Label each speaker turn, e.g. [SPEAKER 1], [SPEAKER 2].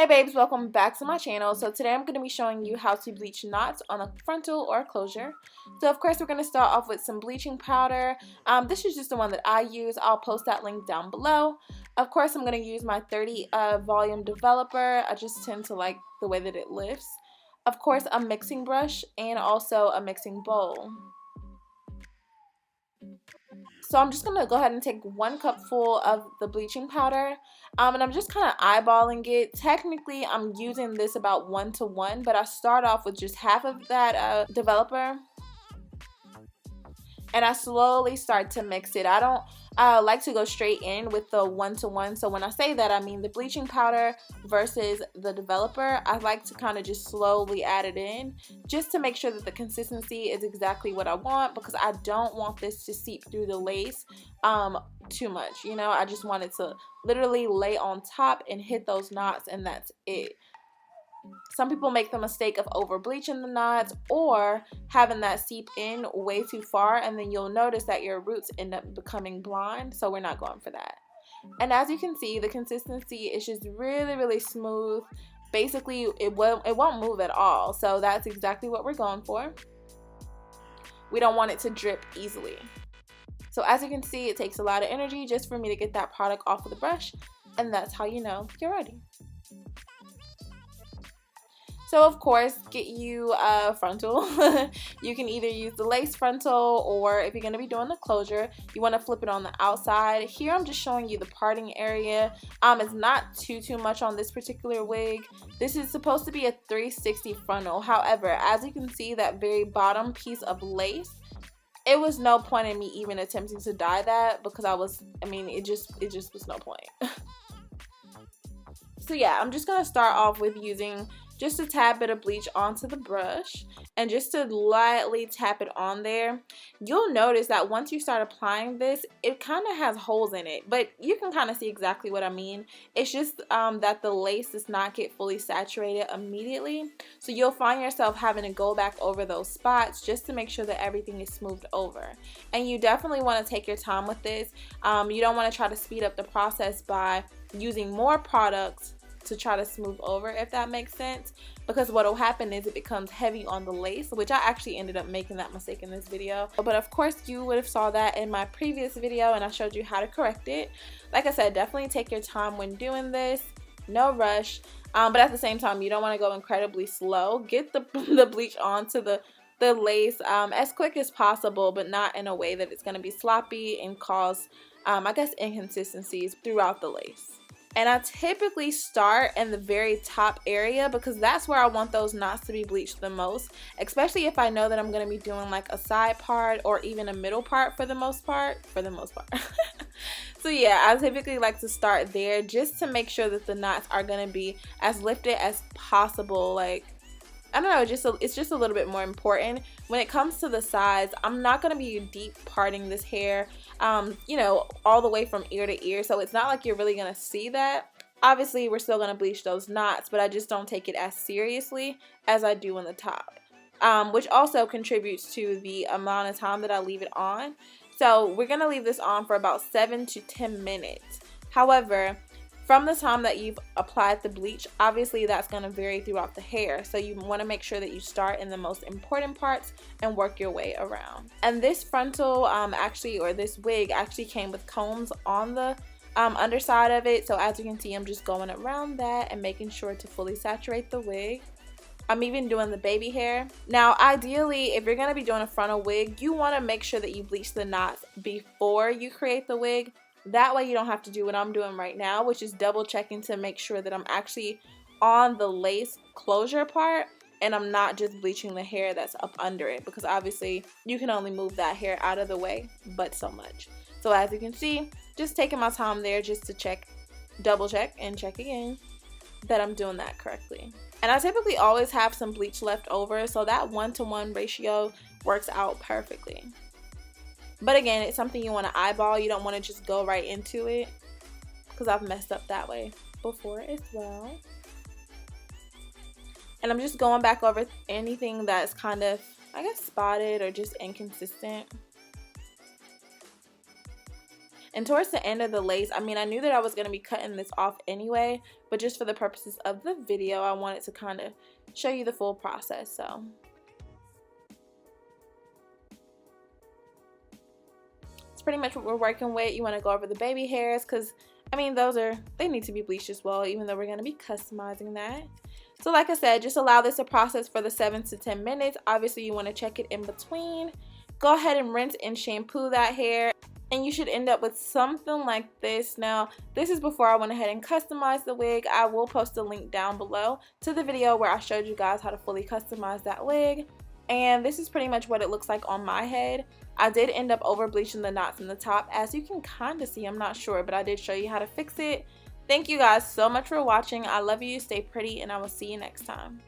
[SPEAKER 1] Hi babes, welcome back to my channel. So today I'm going to be showing you how to bleach knots on a frontal or closure. So of course we're going to start off with some bleaching powder. This is just the one that I use. I'll post that link down below. Of course I'm going to use my 30 volume developer. I just tend to like the way that it lifts. Of course a mixing brush and also a mixing bowl. So I'm just going to go ahead and take 1 cup full of the bleaching powder, and I'm just kind of eyeballing it. Technically, I'm using this about 1-to-1, but I start off with just half of that developer, and I slowly start to mix it. I don't like to go straight in with the 1-to-1. So when I say that, I mean the bleaching powder versus the developer. I like to kind of just slowly add it in just to make sure that the consistency is exactly what I want, because I don't want this to seep through the lace too much. You know, I just want it to literally lay on top and hit those knots, and that's it. Some people make the mistake of over bleaching the knots or having that seep in way too far, and then you'll notice that your roots end up becoming blonde. So we're not going for that. And as you can see, the consistency is just really smooth. Basically it won't move at all. So that's exactly what we're going for. We don't want it to drip easily. So as you can see, it takes a lot of energy just for me to get that product off of the brush, and that's how you know you're ready. So of course, get you a frontal. You can either use the lace frontal, or if you're going to be doing the closure, you want to flip it on the outside. Here I'm just showing you the parting area. It's not too much on this particular wig. This is supposed to be a 360 frontal. However, as you can see, that very bottom piece of lace, it was no point in me even attempting to dye that, because it just was no point. So yeah, I'm just going to start off with using just a tad bit of bleach onto the brush, and just to lightly tap it on there. You'll notice that once you start applying this, it kind of has holes in it, but you can kind of see exactly what I mean. It's just that the lace does not get fully saturated immediately, so you'll find yourself having to go back over those spots just to make sure that everything is smoothed over. And you definitely want to take your time with this. You don't want to try to speed up the process by using more products to try to smooth over, if that makes sense, because what will happen is it becomes heavy on the lace, which I actually ended up making that mistake in this video. But of course you would have saw that in my previous video, and I showed you how to correct it. Like I said, definitely take your time when doing this, no rush, but at the same time you don't want to go incredibly slow. Get the bleach onto the lace as quick as possible, but not in a way that it's going to be sloppy and cause I guess inconsistencies throughout the lace. And I typically start in the very top area, because that's where I want those knots to be bleached the most, especially if I know that I'm going to be doing like a side part or even a middle part for the most part. So yeah, I typically like to start there just to make sure that the knots are going to be as lifted as possible. Like, I don't know, it's just a little bit more important. When it comes to the sides, I'm not going to be deep parting this hair, you know, all the way from ear to ear. So it's not like you're really going to see that. Obviously, we're still going to bleach those knots, but I just don't take it as seriously as I do on the top, which also contributes to the amount of time that I leave it on. So we're going to leave this on for about 7 to 10 minutes. However, from the time that you've applied the bleach, obviously that's going to vary throughout the hair. So you want to make sure that you start in the most important parts and work your way around. And this frontal this wig actually came with combs on the underside of it. So as you can see, I'm just going around that and making sure to fully saturate the wig. I'm even doing the baby hair. Now, ideally, if you're going to be doing a frontal wig, you want to make sure that you bleach the knots before you create the wig. That way you don't have to do what I'm doing right now, which is double checking to make sure that I'm actually on the lace closure part and I'm not just bleaching the hair that's up under it, because obviously you can only move that hair out of the way but so much. So as you can see, just taking my time there just to check, double check and check again that I'm doing that correctly. And I typically always have some bleach left over, so that 1-to-1 ratio works out perfectly. But again, it's something you want to eyeball. You don't want to just go right into it, because I've messed up that way before as well. And I'm just going back over anything that's kind of, I guess, spotted or just inconsistent. And towards the end of the lace, I mean, I knew that I was going to be cutting this off anyway, but just for the purposes of the video, I wanted to kind of show you the full process. So it's pretty much what we're working with. You want to go over the baby hairs because, I mean, they need to be bleached as well, even though we're going to be customizing that. So like I said, just allow this to process for the 7 to 10 minutes. Obviously, you want to check it in between. Go ahead and rinse and shampoo that hair, and you should end up with something like this. Now, this is before I went ahead and customized the wig. I will post a link down below to the video where I showed you guys how to fully customize that wig. And this is pretty much what it looks like on my head. I did end up over bleaching the knots in the top, as you can kind of see. I'm not sure, but I did show you how to fix it. Thank you guys so much for watching. I love you. Stay pretty, and I will see you next time.